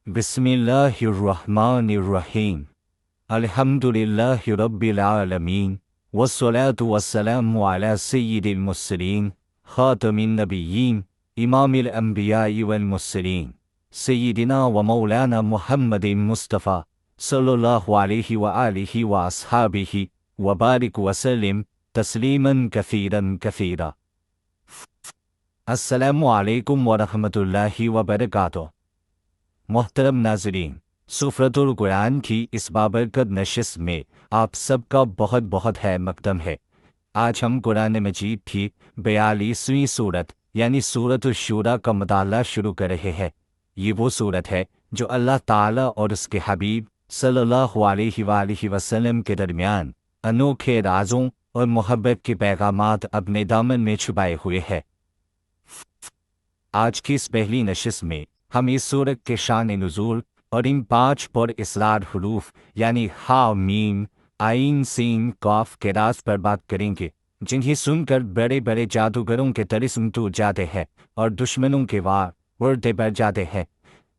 बिस्मिल्लाहिर्रहमानिर्रहीम। अल्हम्दुलिल्लाहि रब्बिल आलमीन वस्सलातु वस्सलामु अला सय्यिदिल मुरसलीन खातमिन नबिय्यीन इमामिल अंबिया'i वल मुरसलीन सय्यिदिना व मौलाना मुहम्मदिन मुस्तफ़ा सल्लल्लाहु अलैहि व आलिहि व अस्हाबिहि व बारिक वसल्लिम तस्लीमन कसीरन कसीरा। अस्सलामु अलैकुम व रहमतुल्लाहि व बरकातुहू। मोहतरम नाज़रीन, सुफ़रतुल कुरान की इस बाबरकत नशिस्त में आप सबका बहुत बहुत है मक़दम है। आज हम कुरान मजीद की 42वीं सूरत यानी सूरत शूरा का मुताला शुरू कर रहे हैं। ये वो सूरत है जो अल्लाह ताला और उसके हबीब सल्लल्लाहु अलैहि वसल्लम के दरमियान अनोखे राज़ों और मोहब्बत के पैगामात अपने दामन में छुपाए हुए है। आज की इस पहली नशिस्त में हम इस सूरत के शान नुज़ूल और इन 5 पर इसरार हुरूफ यानी हा मीम आइन सीन काफ के राज पर बात करेंगे, जिन्हें सुनकर बड़े बड़े जादूगरों के तलिस्म टूट जाते हैं और दुश्मनों के वार उड़ते बढ़ जाते हैं।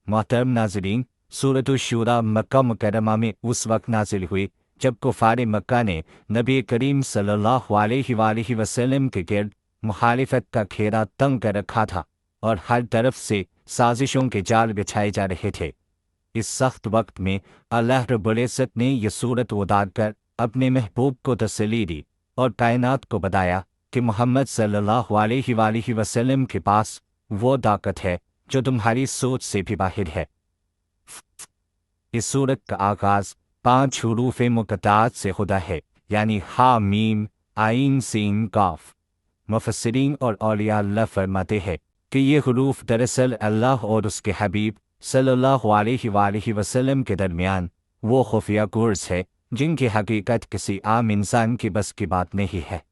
मोहतरम नाज़रीन, सूरत शूरा मक्का मुकर्रमा में उस वक्त नाजिल हुई जब कुफार मक्का ने नबी करीम सल्लल्लाहु अलैहि वसल्लम के गिर्द मुखालिफत का घेरा तंग कर रखा था और हर तरफ से साजिशों के जाल बिछाए जा रहे थे। इस सख्त वक्त में अल्लाह रब्बुल इज़्ज़त ने यह सूरत उतार कर अपने महबूब को तसल्ली दी और कायनात को बताया कि मोहम्मद सल्लल्लाहु अलैहि वसल्लम के पास वो ताकत है जो तुम्हारी सोच से भी बाहर है। इस सूरत का आगाज़ 5 हुरूफ मुक़त्ताअत से खुदा है, यानी हा मीम आइन सीन काफ। मुफस्सिरीन और औलिया अल्लाह फरमाते हैं कि ये हुरूफ दरअसल अल्लाह और उसके हबीब सल्लल्लाहु अलैहि वसल्लम के दरमियान वो खुफिया कोर्स है जिनकी हकीकत किसी आम इंसान की बस की बात नहीं है।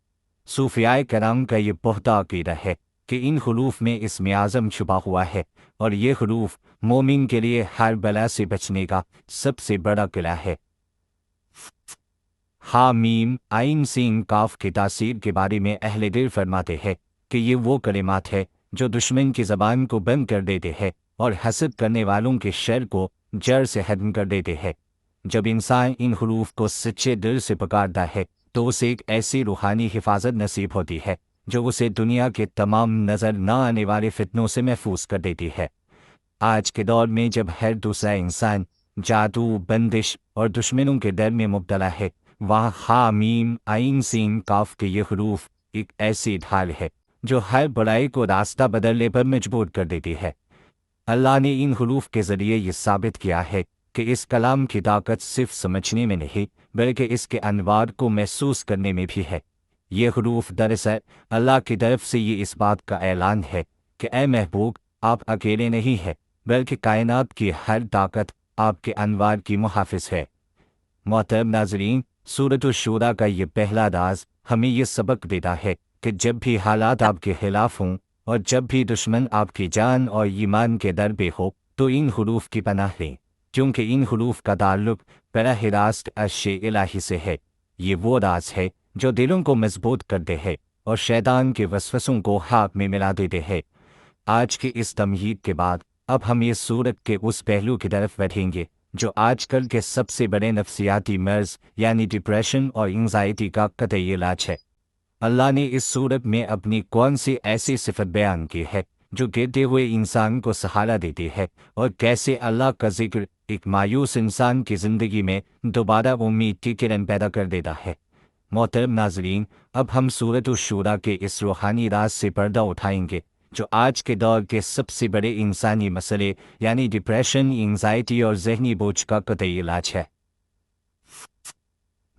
सूफियाए कराम का ये पुख्ता अक़ीदा है कि इन हुरूफ में इस्म आज़म छुपा हुआ है और ये हुरूफ मोमिन के लिए हर बला से बचने का सबसे बड़ा किला है। हा मीम आइन सीन काफ की तासीर के बारे में अहले दिल फरमाते हैं कि ये वो कलिमात है जो दुश्मन की ज़बान को बंद कर देते हैं और हसद करने वालों के शर को जड़ से खत्म कर देते हैं। जब इंसान इन हुरूफ को सच्चे दिल से पुकारता है तो उसे एक ऐसी रूहानी हिफाजत नसीब होती है जो उसे दुनिया के तमाम नज़र न आने वाले फितनों से महफूज कर देती है। आज के दौर में जब हर दूसरा इंसान जादू, बंदिश और दुश्मनों के डर में मुब्तला है, वहाँ हा मीम आइन सीन काफ के ये हुरूफ एक ऐसी ढाल है जो हर बुराई को रास्ता बदलने पर मजबूर कर देती है। अल्लाह ने इन हुरूफ के ज़रिए ये साबित किया है कि इस कलाम की ताकत सिर्फ समझने में नहीं बल्कि इसके अनवार को महसूस करने में भी है। ये हुरूफ दरअसल अल्लाह की तरफ से ये इस बात का ऐलान है कि ए महबूब, आप अकेले नहीं हैं बल्कि कायनात की हर ताकत आपके अनवार की मुहाफ़िज़ है। मोहतरम नाज़रीन, सूरत शूरा का ये पहला राज हमें ये सबक देता है कि जब भी हालात आपके खिलाफ हों और जब भी दुश्मन आपकी जान और ईमान के दर पे हो तो इन हुरूफ की पनाह लें, क्योंकि इन हुरूफ का ताल्लुक बराह रास्त अर्श-ए इलाही से है। ये वो राज है जो दिलों को मजबूत करते हैं और शैतान के वसवसों को हाथ में मिला देते हैं। आज की इस तमहीद के बाद अब हम इस सूरत के उस पहलू की तरफ बढ़ेंगे जो आजकल के सबसे बड़े नफ्सियाती मर्ज यानी डिप्रेशन और एंग्जाइटी का कतई इलाज है। अल्लाह ने इस सूरत में अपनी कौन सी ऐसी सिफत बयान की है जो गिरते हुए इंसान को सहारा देती है और कैसे अल्लाह का जिक्र एक मायूस इंसान की ज़िंदगी में दोबारा उम्मीद की किरण पैदा कर देता है। मोहतरम नाज़रीन, अब हम सूरत शूरा के इस रूहानी राज से पर्दा उठाएंगे जो आज के दौर के सबसे बड़े इंसानी मसले यानी डिप्रेशन, एंग्जाइटी और जहनी बोझ का कतई इलाज है।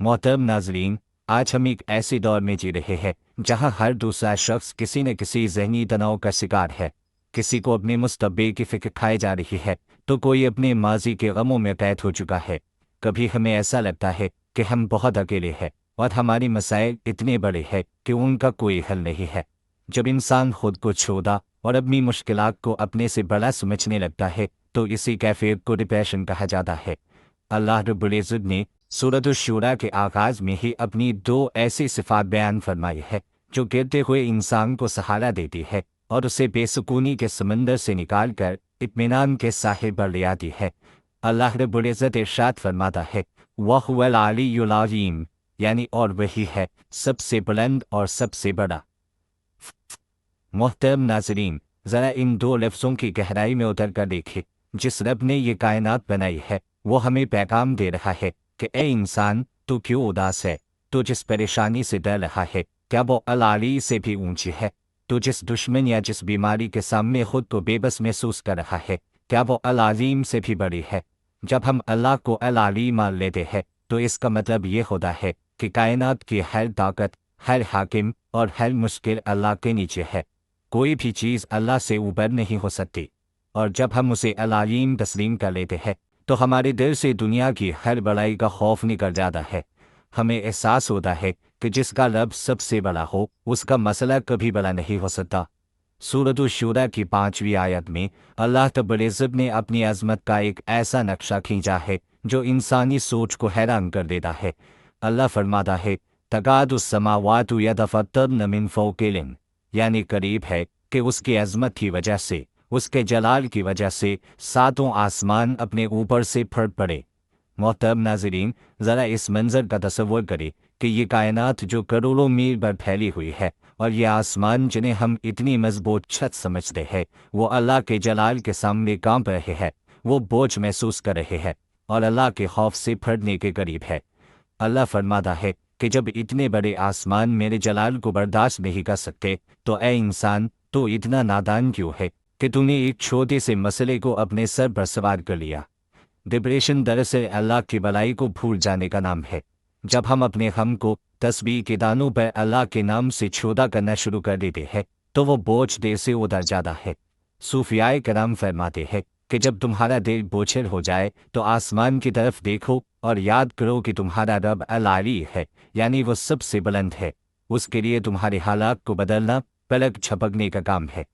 मोहतरम नाज़रीन, आज हम एक ऐसे दौर में जी रहे हैं जहां हर दूसरा शख्स किसी न किसी जहनी तनाव का शिकार है। किसी को अपने मुस्तक़बिल की फ़िक्र खाई जा रही है तो कोई अपने माजी के गमों में कैद हो चुका है। कभी हमें ऐसा लगता है कि हम बहुत अकेले हैं और हमारी मसाइल इतने बड़े हैं कि उनका कोई हल नहीं है। जब इंसान खुद को छोड़ा और अपनी मुश्किलात को अपने से बड़ा समझने लगता है तो इसी कैफियत को डिप्रेशन कहा जाता है। अल्लाह रब्बुल इज़्ज़त ने सूरत शूरा के आगाज़ में ही अपनी 2 ऐसी सिफ़ात बयान फरमाई है जो गिरते हुए इंसान को सहारा देती है और उसे बेसुकूनी के समंदर से निकाल कर इत्मीनान के साहिब बलियाती है। अल्लाह रब्बुल इज़्ज़त इरशाद फरमाता है, वह हुवल अलीयुल अज़ीम, यानी और वही है सबसे बुलंद और सबसे बड़ा। मोहतरम नाज़रीन, ज़रा इन दो लफ्ज़ों की गहराई में उतर कर देखें। जिस रब ने ये कायनात बनाई है वो हमें पैगाम दे रहा है कि ए इंसान, तू क्यों उदास है? तू जिस परेशानी से डर रहा है, क्या वो अल आली से भी ऊंची है? तू जिस दुश्मन या जिस बीमारी के सामने खुद को बेबस महसूस कर रहा है, क्या वो अल अलीम से भी बड़ी है? जब हम अल्लाह को अल आली मान लेते हैं तो इसका मतलब ये होता है कि कायनात की हर ताकत, हर हाकिम और हर मुश्किल अल्लाह के नीचे है। कोई भी चीज़ अल्लाह से ऊपर नहीं हो सकती। और जब हम उसे अल अलीम तस्लीम कर लेते हैं तो हमारे दिल से दुनिया की हर बड़ाई का खौफ निकल जाता है। हमें एहसास होता है कि जिसका रब सबसे बड़ा हो उसका मसला कभी बड़ा नहीं हो सकता। सूरत शूरा की 5वीं आयत में अल्लाह रब्बुल इज़्ज़त ने अपनी अज़मत का एक ऐसा नक्शा खींचा है जो इंसानी सोच को हैरान कर देता है। अल्लाह फरमाता है, तकादुस समावातु यतफ़त्तरन मिन फ़ौक़िहिन, यानी करीब है कि उसकी अज़मत की वजह से, उसके जलाल की वजह से सातों आसमान अपने ऊपर से फट पड़े। मोहतरम नाज़रीन, ज़रा इस मंज़र का तसव्वुर करें कि ये कायनात जो करोड़ों मील पर फैली हुई है और ये आसमान जिन्हें हम इतनी मजबूत छत समझते हैं, वो अल्लाह के जलाल के सामने कांप रहे हैं, वो बोझ महसूस कर रहे हैं और अल्लाह के खौफ से फटने के करीब है। अल्लाह फरमाता है कि जब इतने बड़े आसमान मेरे जलाल को बर्दाश्त नहीं कर सकते तो ए इंसान, तो इतना नादान क्यों है कि तूने एक छोटे से मसले को अपने सर पर सवार कर लिया। डिप्रेशन दरअसल अल्लाह की भलाई को भूल जाने का नाम है। जब हम अपने हम को तस्बीह के दानों पर अल्लाह के नाम से छोटा करना शुरू कर देते हैं तो वो बोझ देर से उतर जाता है। सूफियाए कराम फरमाते हैं कि जब तुम्हारा दिल बोझिल हो जाए तो आसमान की तरफ देखो और याद करो कि तुम्हारा रब अल आली है, यानी वो सबसे बुलंद है। उसके लिए तुम्हारे हालात को बदलना पलक झपकने का काम है।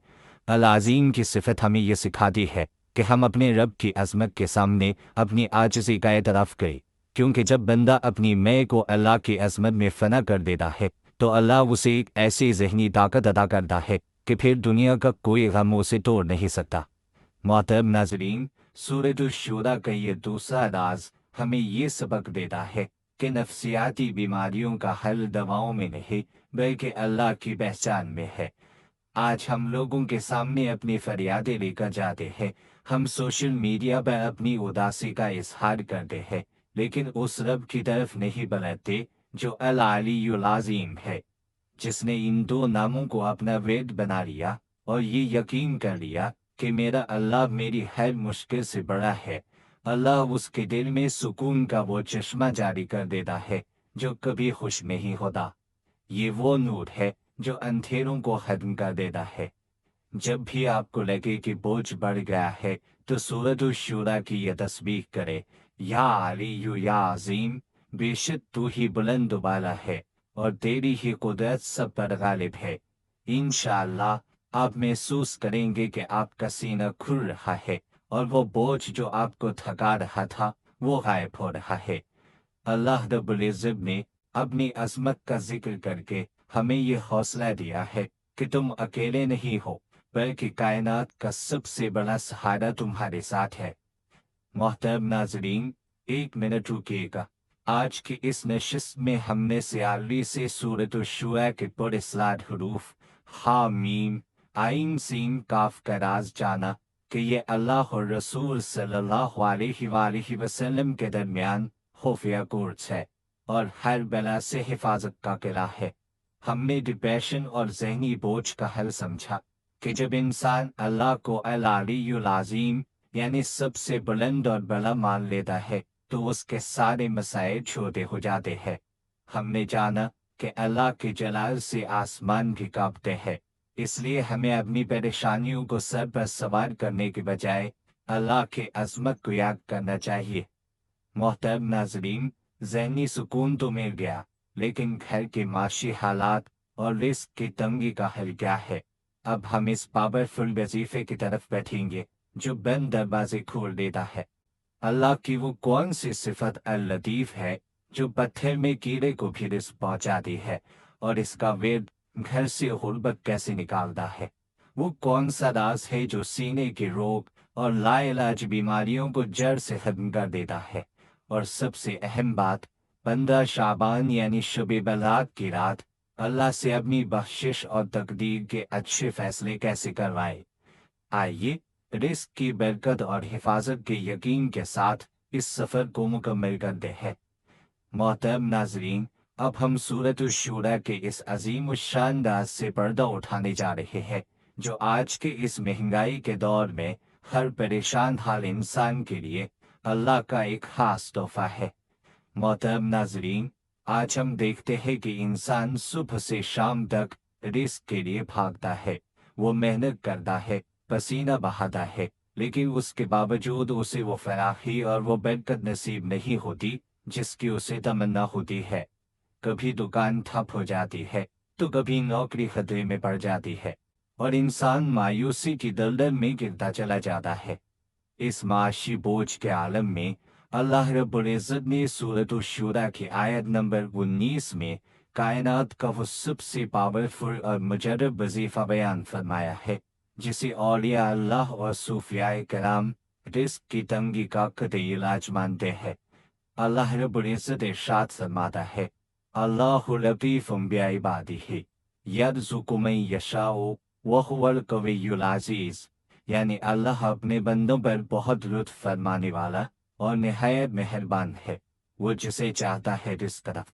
अल अज़ीम की सिफत हमें ये सिखाती है कि हम अपने रब की अज़मत के सामने अपनी आजिज़ी का एतराफ़ करें, क्योंकि जब बंदा अपनी मैं को अल्लाह की अज़मत में फ़ना कर देता है तो अल्लाह उसे एक ऐसी ज़हनी ताकत अता करता है कि फिर दुनिया का कोई गम उसे तोड़ नहीं सकता। मोहतरम नाज़रीन, सूरत शूरा का ये दूसरा राज हमें ये सबक देता है कि नफ्सियाती बीमारियों का हल दवाओं में नहीं बल्कि अल्लाह की पहचान में है। आज हम लोगों के सामने अपनी फरियादें लेकर जाते हैं, हम सोशल मीडिया पर अपनी उदासी का इजहार करते हैं, लेकिन उस रब की तरफ नहीं बढ़ते जो अल अलीयुल अज़ीम है, जिसने इन दो नामों को अपना वेद बना लिया और ये यकीन कर लिया कि मेरा अल्लाह मेरी हर मुश्किल से बड़ा है। अल्लाह उसके दिल में सुकून का वो चश्मा जारी कर देता है जो कभी खुश नहीं होता। ये वो नूर है जो अंधेरों को खत्म कर देता है। जब भी आपको लगे कि बोझ बढ़ गया है तो सूरत शूरा की यह तस्बीह करे, या अलीयु या अजीम, बेशक तू ही बुलंद वाला है और तेरी ही कुदरत सब पर गालिब है। इंशाअल्लाह आप महसूस करेंगे कि आपका सीना खुल रहा है और वो बोझ जो आपको थका रहा था वो गायब हो रहा है। अल्लाह रब्बुल इज़्ज़त ने अपनी अज़मत का जिक्र करके हमें ये हौसला दिया है कि तुम अकेले नहीं हो, बल्कि कायनात का सबसे बड़ा सहारा तुम्हारे साथ है। मोहतरम नाज़रीन, एक मिनट रुकिएगा। आज की इस नशिस्त में हमने सियाली से सूरत शुआ के पुरस्लाद हरूफ हा मीम आइन सीन काफ का राज जाना कि ये अल्लाह और रसूल सल्लल्लाहु अलैहि वसल्लम के दरमियान खुफिया कोर्स है और हर बला से हिफाजत का किला है। हमने डिप्रेशन और जहनी बोझ का हल समझा कि जब इंसान अल्लाह को अल अलीयुल अज़ीम यानी सबसे बुलंद और बड़ा मान लेता है तो उसके सारे मसाइल छोटे हो जाते हैं। हमने जाना कि अल्लाह के जलाल से आसमान भी कांपते हैं, इसलिए हमें अपनी परेशानियों को सर पर सवार करने के बजाय अल्लाह के अज़मत को याद करना चाहिए। मोहतरम नाज़रीन, ज़हनी सुकून तो मिल गया, लेकिन घर के माशी हालात और रिस्क की तंगी का हल क्या है? अब हम इस पावरफुल वजीफे की तरफ बैठेंगे जो बंद दरवाजे खोल देता है। अल्लाह की वो कौन सी सिफत अल लतीफ़ है जो पत्थर में कीड़े को भी रिस्क पहुंचाती है, और इसका वेद घर से गुर्बत कैसे निकालता है? वो कौन सा राज है जो सीने के रोग اور लाइलाज बीमारियों को जड़ से खत्म कर देता है। और सबसे अहम बात, 15 शाबान यानी शब बरात की रात अल्लाह से अपनी बख्शिश और तकदीर के अच्छे फैसले कैसे करवाए। आइए रिस्क की बरकत और हिफाजत के यकीन के साथ इस सफ़र को मुकम्मल करते हैं। मोहतरम नाजरीन, अब हम सूरत शुरा के इस अजीम शान राज से पर्दा उठाने जा रहे हैं, जो आज के इस महंगाई के दौर में हर परेशान हाल इंसान के लिए अल्लाह का एक खास तोहफा है। मोहतरम नाजरीन, आज हम देखते हैं कि इंसान सुबह से शाम तक रिस्क के लिए भागता है। वो मेहनत करता है, पसीना बहाता है, लेकिन उसके बावजूद उसे वो फराखी और वो बरकत नसीब नहीं होती जिसकी उसे तमन्ना होती है। कभी दुकान ठप हो जाती है, तो कभी नौकरी खतरे में पड़ जाती है, और इंसान मायूसी की दलदल में गिरता चला जाता है। इस माशी बोझ के आलम में अल्लाह रब्बुल इज़्ज़त ने सूरत शुरा की आयत नंबर 19 में कायनात का वो सबसे पावरफुल और मुजर्रब वजीफा बयान फरमाया है, जिसे औलिया अल्लाह और सूफियाए कराम रिस्क की तंगी का कतई इलाज मानते हैं। अल्लाह रब्बुल इज़्ज़त इरशाद फरमाता है, अल्लाहु लतीफ़ुम बिइबादिही यरज़ुक़ु मन यशाउ व हुवल कविय्युल अज़ीज़। यानी अल्लाह अपने बंदों पर बहुत लुत्फ़ फरमाने वाला और निहायत मेहरबान है। वो जिसे चाहता है रिज़्क़ अता